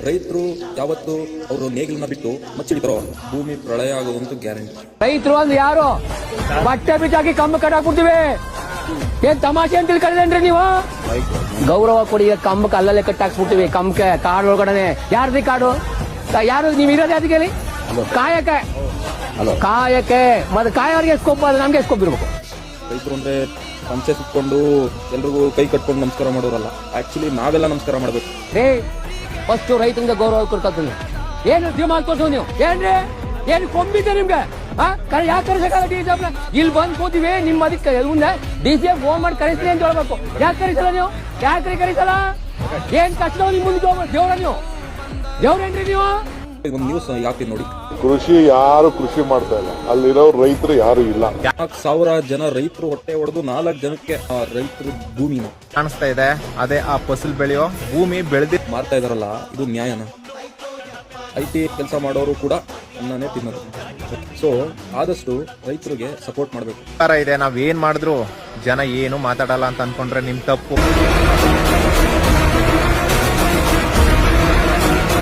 ರೈತರು ಯಾವತ್ತು ಅವರು ನೇಗಿಲನ್ನ ಬಿಟ್ಟು ಮಚ್ಚಿಡ್ತಾರೋ ಭೂಮಿ ಪ್ರಳಯ ಆಗೋದಂತೂ ಗ್ಯಾರಂಟಿ. ರೈತರು ಅಂದ್ರೆ ಯಾರು? ಬಟ್ಟೆ ಬಿಚ್ಚಾಕಿ ಕಂಬ ಕಟ್ಟಾಕ್ಬಿಡ್ತೀವಿ. ಏನ್ ತಮಾಷೆ ಅಂತ ತಿಳ್ಕೊಂಡ್ರೇನ್ರಿ ನೀವು? ಗೌರವ ಕೊಡಿ, ಕಂಬಕ್ಕೆ ಅಲ್ಲಲ್ಲೇ ಕಟ್ಟಾಕ್ಸ್ಬಿಡ್ತೀವಿ. ಕಂಬಕ್ಕೆ ಕಾಡು ಒಳಗಡೆ ಯಾರ್ದಿ ಕಾಡು? ಯಾರು ನೀವು ಇರೋದೇ ಅದಕ್ಕೆ ಕಾಯಕ್ಕೆ ಕಾಯಕ್ಕೆ ಮತ್ತೆ ಕಾಯೋರಿಗೆ ಎಸ್ಕೊಪ್ಪ, ಅದು ನಮ್ಗೆ ಎಸ್ಕೊಬಿರ್ಬೇಕು. ರೈತರು ಅಂದ್ರೆ ಪಂಚೆ ಸುತ್ಕೊಂಡು ಎಲ್ರಿಗೂ ಕೈ ಕಟ್ಕೊಂಡು ನಮಸ್ಕಾರ ಮಾಡೋರಲ್ಲ, ಆಕ್ಚುಲಿ ನಾವೆಲ್ಲ ನಮಸ್ಕಾರ ಮಾಡ್ಬೇಕು. ರೇ ಫಸ್ಟ್ ರೈತರಿಗೆ ಗೌರವ ಕೊಡ್ತೀನಿ. ಏನು ದಿಮಾಗ್ ತೋರ್ಸೋ ನೀವು? ಏನ್ರಿ ಏನು ಕೊಂಬಿದ್ದೆ ನಿಮ್ಗೆ? ಯಾಕೆ ಕರೆಸಕ್ಕಾಗಲ್ಲ ಡಿ ಸಿ ಎಫ್? ಇಲ್ಲಿ ಬಂದ್ ಕೂತೀವಿ, ನಿಮ್ಮ ಅದಕ್ಕೆ ಮುಂದೆ ಡಿ ಸಿ ಎಫ್ ಫೋನ್ ಮಾಡಿ ಕರೆಸ್ತೀನಿ ಅಂತ ಹೇಳ್ಬೇಕು. ಯಾಕೆ ಕರೆಸಲ್ಲ ನೀವು? ಯಾಕ್ರಿ ಕರೆಸಲ್ಲ? ಏನ್ ಕಷ್ಟ ನಿಮ್ ಮುಂದೆ ದೇವ್ರ ನೀವು? ದೇವ್ರೇನ್ರಿ ನೀವು? ಒಂದು ನ್ಯೂಸ್ ಯಾಕೆ ನೋಡಿ, ಕೃಷಿ ಯಾರು ಕೃಷಿ ಮಾಡ್ತಾ ಇಲ್ಲ, ಅಲ್ಲಿರೋ ರೈತರು ಯಾರು ಇಲ್ಲ. 4,000 ಜನ ರೈತರು ಹೊಟ್ಟೆ ಹೊಡೆದು 4 ಜನಕ್ಕೆ ರೈತರು ಭೂಮಿನ ಕಾಣಿಸ್ತಾ ಇದೆ. ಅದೇ ಆ ಫಸಲ್ ಬೆಳೆಯೋ ಭೂಮಿ ಬೆಳೆದಿ ಮಾರ್ತಾ ಇದಾರಲ್ಲ, ಇದು ನ್ಯಾಯನ? IT ಕೆಲಸ ಮಾಡೋರು ಕೂಡ ಅನ್ನನೇ ತಿನ್ನೋದು. ಸೊ ಆದಷ್ಟು ರೈತರಿಗೆ ಸಪೋರ್ಟ್ ಮಾಡಬೇಕು. ಇದೆ. ನಾವ್ ಏನ್ ಮಾಡಿದ್ರು ಜನ ಏನು ಮಾತಾಡಲ್ಲ ಅಂತ ಅನ್ಕೊಂಡ್ರೆ ನಿಮ್ ತಪ್ಪು.